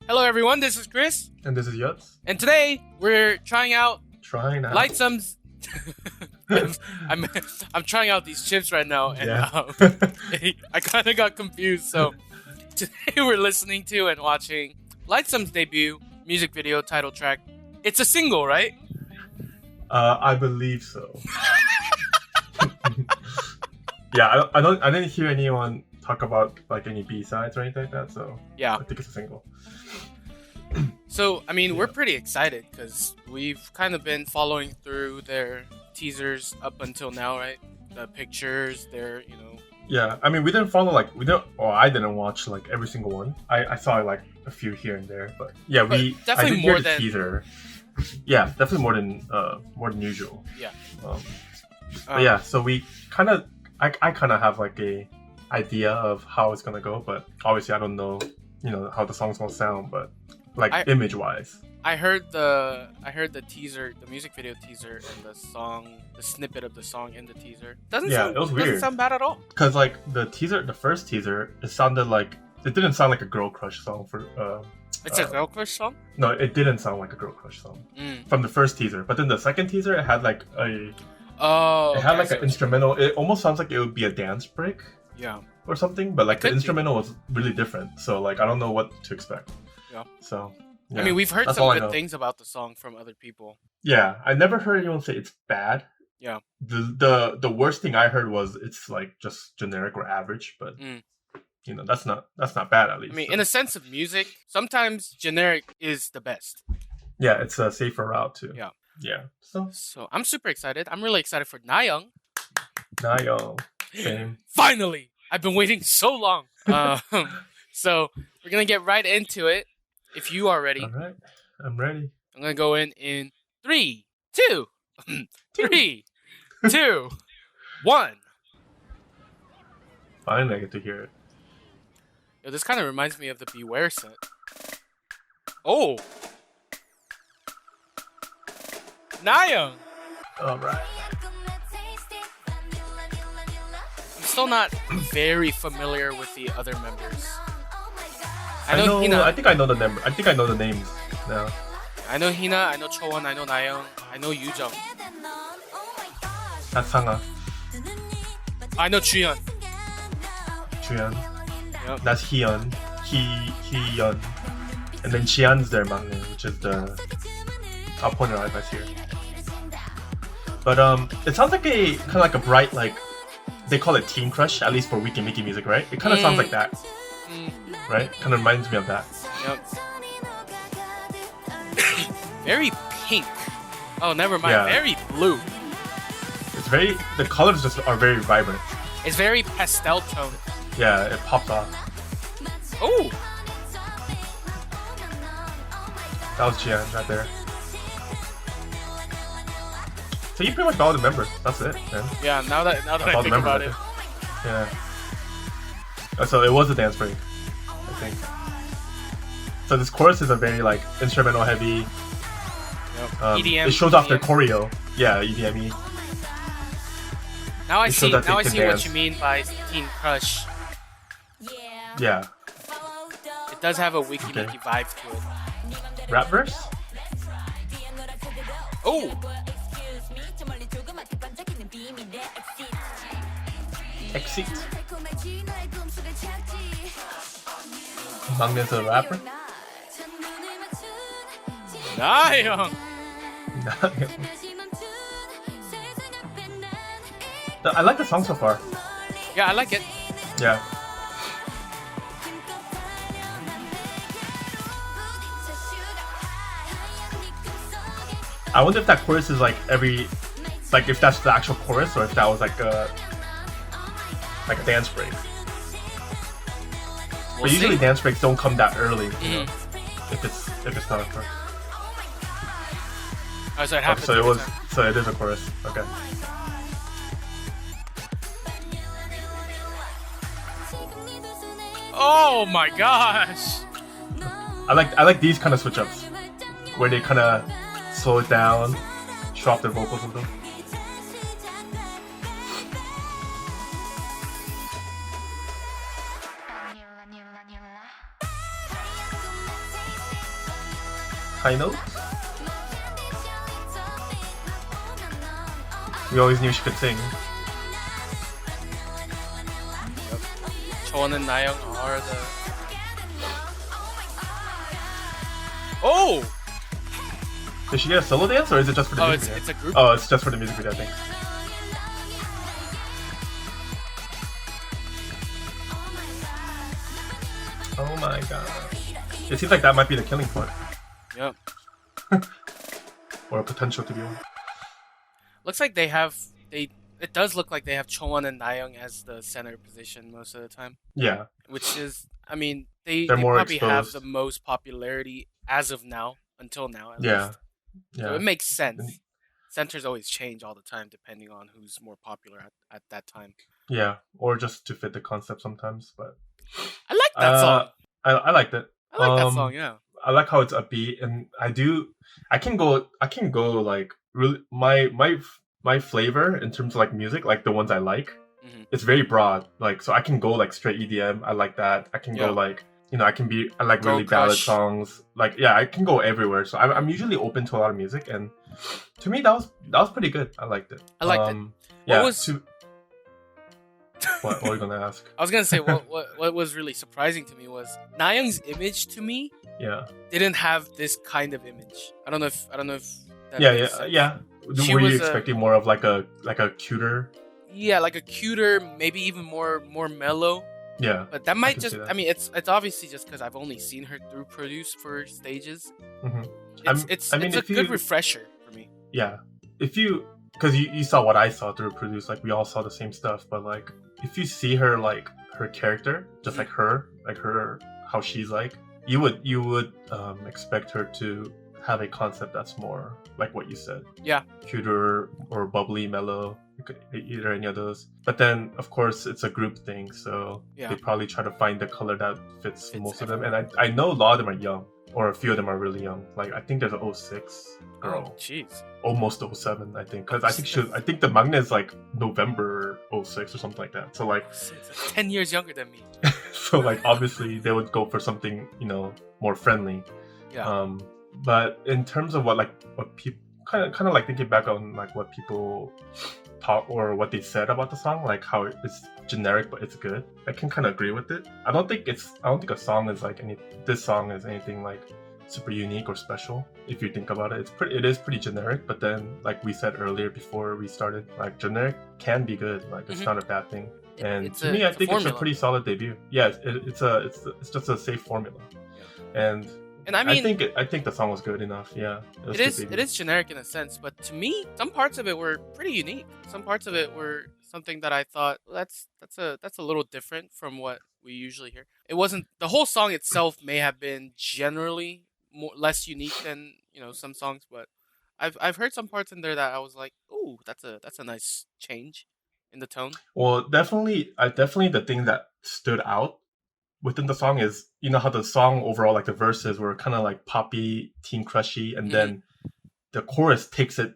Hello everyone, this is Chris. And this is Yutz. And today we're trying out Lightsum's I'm trying out these chips right now and I kind of got confused. So today we're listening to and watching Lightsum's debut music video title track. It's a single, right? I believe so. Yeah, I didn't hear anyone talk about like any B-sides or anything like that, so yeah, I think it's a single. So, I mean, we're pretty excited because we've kind of been following through their teasers up until now, right? The pictures, Yeah, I mean, I didn't watch like every single one. I saw like a few here and there, but yeah, definitely I did more hear the than teaser. Yeah, definitely more than usual. Yeah. But yeah, so I kind of have like a idea of how it's gonna go, but obviously I don't know, how the song's gonna sound, but like image wise. I heard the teaser, the music video teaser, and the snippet of the song in the teaser. It was weird. Doesn't sound bad at all. Cause like the first teaser, it didn't sound like a girl crush song for. It's a girl crush song? No, it didn't sound like a girl crush song from the first teaser. But then the second teaser, it had like an instrumental. It almost sounds like it would be a dance break. Yeah. Or something, but like the instrumental was really different. So like I don't know what to expect. Yeah. So. Yeah, I mean, we've heard some good things about the song from other people. Yeah, I never heard anyone say it's bad. Yeah. The worst thing I heard was it's like just generic or average, but that's not bad at least. I mean, in a sense of music, sometimes generic is the best. Yeah, it's a safer route too. Yeah. Yeah. So I'm super excited. I'm really excited for Nayoung. Same. Finally, I've been waiting so long. So we're gonna get right into it. If you are ready. All right, I'm ready. I'm gonna go in 3, 2, 3, 2, 1. Finally, I get to hear it. Yo, this kind of reminds me of the Beware set. Oh, Nayoung. All right. I'm still not very familiar with the other members. I know Hina. I think I know the number. I think I know the names now. I know Hina, I know Chowon, I know Nayoung, I know Yujung. That's Sangha. I know Chuyeon. Yep. That's Hyun. Hyun. And then Chian's their maknae, which is I'll point it out if I see her. But it sounds like kind of like a bright, like they call it teen crush, at least for Wiki Miki music, right? It kind of sounds like that. Right? Kind of reminds me of that. Yep. Very pink. Oh, never mind. Yeah. Very blue. The colors just are very vibrant. It's very pastel tone. Yeah, it pops off. Oh! That was Jian right there. So you pretty much got all the members. That's it, man. Yeah, now that I think about it. Yeah. So it was a dance break, I think. So this chorus is a very like instrumental heavy. EDM. It shows off their choreo. Yeah, EDM. Now I see what you mean by teen crush. Yeah. It does have a Wiki Wiki vibe to it. Rap verse? Oh! Exit. 막내's a rapper? Nayoung! I like the song so far. Yeah, I like it. Yeah. I wonder if that chorus is like if that's the actual chorus or if that was like a dance break. But usually dance breaks don't come that early, if it's not a chorus. Oh, so it happens. So it is a chorus. Okay. Oh my gosh! I like these kind of switch ups where they kind of slow it down, show off their vocals and stuff. high notes. We always knew she could sing. Chon and Nayoung are the. Oh! Did she get a solo dance or is it just for the music video? It's a group. Oh, it's just for the music video, I think. Oh my god. It seems like that might be the killing part. Yep. Or a potential to be one. Looks like it does look like they have Chowon and Nayoung as the center position most of the time. Yeah. Which is, I mean, they more probably exposed. have the most popularity as of now, until now at least. Yeah. So it makes sense. Centers always change all the time depending on who's more popular at that time. Yeah, or just to fit the concept sometimes, but... I like that song. I liked it. I like that song, yeah. I like how it's upbeat, and I can go like really my flavor in terms of like music, like the ones I like, it's very broad. Like, so I can go like straight EDM. I like that. I can go like, I like really ballad songs. Like, yeah, I can go everywhere. So I'm usually open to a lot of music, and to me that was pretty good. I liked it. I liked it. Yeah. What were you gonna ask? I was gonna say what was really surprising to me was Nayoung's image to me. Yeah. Didn't have this kind of image. I don't know if. That yeah. Were you expecting more of like a cuter? Yeah, like a cuter, maybe even more mellow. Yeah. But that might just. I mean, it's obviously just because I've only seen her through produce for stages. Mm-hmm. It's a good refresher for me. Yeah, because you saw what I saw through produce, like we all saw the same stuff, but like if you see her like her character, just like her how she's like, you would expect her to have a concept that's more like what you said. Yeah. Cuter or bubbly, mellow. Either any of those. But then, of course, it's a group thing, so they probably try to find the color that fits most of them. And I know a lot of them are young, or a few of them are really young. Like, I think there's an 06 girl. Oh, jeez. Almost 07, I think. Because I think the Magna is like November 06 or something like that. So, like... 10 years younger than me. So, like, obviously, they would go for something, more friendly. Yeah. But in terms of what people... Kind of like thinking back on, like, what people... talk or what they said about the song, like how it's generic but it's good. I can kind of agree with it. I don't think a song is like this song is anything like super unique or special. If you think about it, it is pretty generic. But then, like we said earlier before we started, like generic can be good. Like it's not a bad thing. And to me, I think it's a pretty solid debut. Yeah, it's just a safe formula. Yeah. And I mean, I think the song was good enough. Yeah, it is generic in a sense, but to me, some parts of it were pretty unique. Some parts of it were something that I thought, well, that's a little different from what we usually hear. It wasn't the whole song itself may have been generally less unique than some songs, but I've heard some parts in there that I was like, ooh, that's a nice change in the tone. Well, definitely the thing that stood out within the song is, how the song overall, like the verses were kind of like poppy, teen crushy, and then the chorus takes it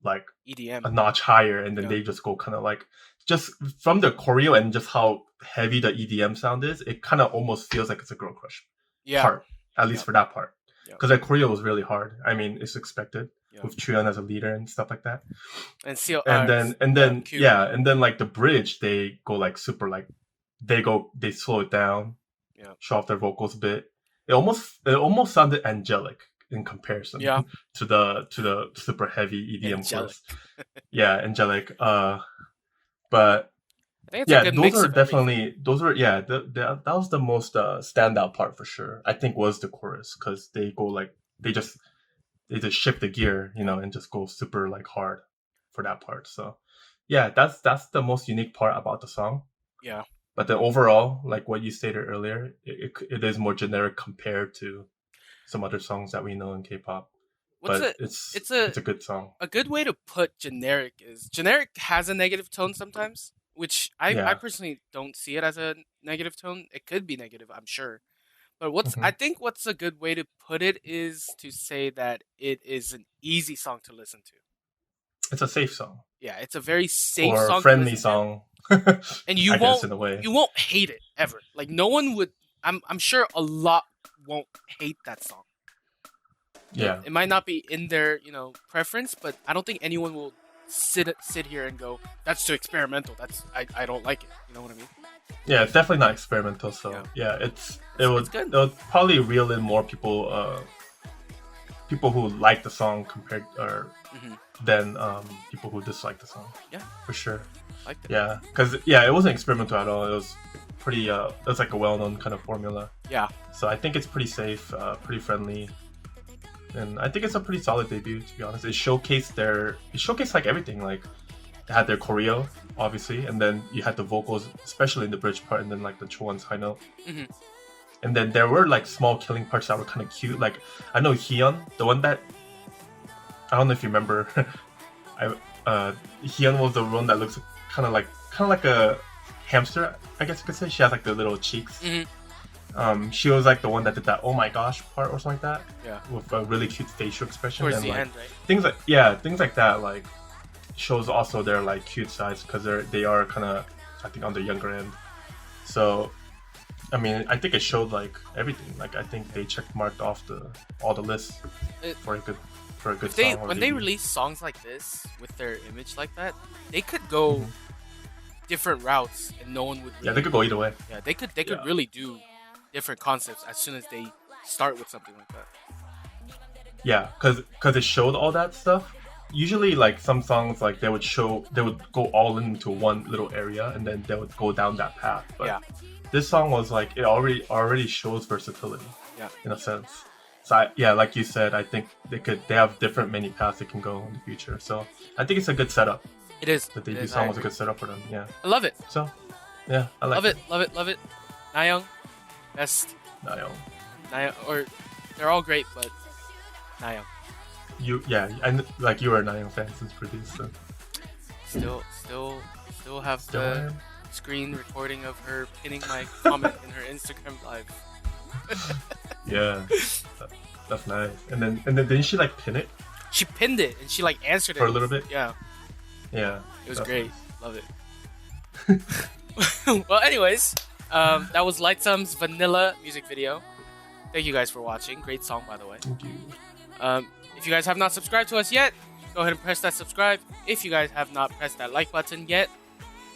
like EDM a notch higher, and then they just go kind of like, just from the choreo and just how heavy the EDM sound is, it kind of almost feels like it's a girl crush part, at least for that part. Because the choreo was really hard. I mean, it's expected with Chuyeon as a leader and stuff like that. And then like the bridge, they go like super like, they slow it down, show off their vocals a bit. It almost sounded angelic in comparison to the super heavy EDM chorus. Yeah, angelic. But I think it's a good mix of definitely that was the most standout part for sure. I think was the chorus, because they go like they just shift the gear, and just go super like hard for that part. So yeah, that's the most unique part about the song. Yeah. But then overall, like what you stated earlier, it is more generic compared to some other songs that we know in K-pop. It's a good song. A good way to put generic is generic has a negative tone sometimes, which I personally don't see it as a negative tone. It could be negative, I'm sure. But I think what's a good way to put it is to say that it is an easy song to listen to. It's a safe song. Yeah, it's a very safe or song. A friendly song. And you won't hate it ever. Like no one would. I'm sure a lot won't hate that song. Yeah. It might not be in their preference, but I don't think anyone will sit here and go, that's too experimental. I don't like it. You know what I mean? Yeah, it's definitely not experimental. So yeah, it's it good. would probably reel in more people, people who like the song compared or than people who dislike the song. Yeah, for sure. Like it. Yeah, because it wasn't experimental at all. It was pretty. It was like a well-known kind of formula. Yeah. So I think it's pretty safe, pretty friendly, and I think it's a pretty solid debut. To be honest, it showcased like everything. Like they had their choreo, obviously, and then you had the vocals, especially in the bridge part, and then like the Chowan's high note. And then there were like small killing parts that were kind of cute. Like I know Hyun, the one that I don't know if you remember. Hyun was the one that looks kind of like a hamster, I guess you could say. She has like the little cheeks. She was like the one that did that "oh my gosh" part or something like that. Yeah. With a really cute facial expression. Towards and the like end, right? things like that like shows also their like cute sides because they are kind of, I think, on the younger end. So I mean, I think it showed like everything. Like I think they marked off all the lists for a good song. When they release songs like this with their image like that, they could go different routes and no one would really, they could go either way. Yeah, they could really do different concepts as soon as they start with something like that. Yeah, because it showed all that stuff. Usually like some songs like they would go all into one little area and then they would go down that path. But this song was like it already shows versatility. Yeah. In a sense. So like you said, I think they have different many paths they can go in the future. So I think it's a good setup. It is. The debut song was a good setup for them. Yeah. I love it. So yeah, I like it. Love it. Nayoung, best. Nayoung, or they're all great, but Nayoung. And like you were a Nayoung fan since produced. So. Still have the screen recording of her pinning my comment in her Instagram live. Yeah, that's nice. And then didn't she like pin it? She pinned it and she like answered it for a little bit. Yeah. Yeah. It was great. Nice. Love it. Well, anyways, that was Lightsum's Vanilla music video. Thank you guys for watching. Great song, by the way. Thank you. If you guys have not subscribed to us yet, go ahead and press that subscribe. If you guys have not pressed that like button yet,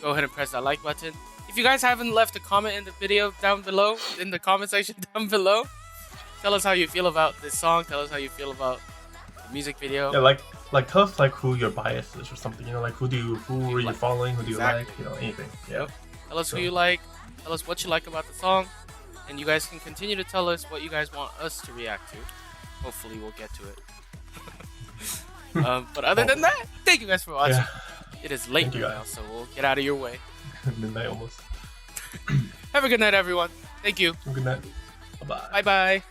go ahead and press that like button. If you guys haven't left a comment in the video down below, in the comment section down below, tell us how you feel about this song. Tell us how you feel about the music video. Yeah, like tell us like who your bias is or something. You know, like who are you following? Who do you like? You know, anything. Yeah. Yep. Tell us who you like. Tell us what you like about the song, and you guys can continue to tell us what you guys want us to react to. Hopefully, we'll get to it. But other than that, thank you guys for watching. Yeah. It is late now, so we'll get out of your way. Midnight almost. Have a good night, everyone. Thank you. Good night. Bye-bye. Bye-bye.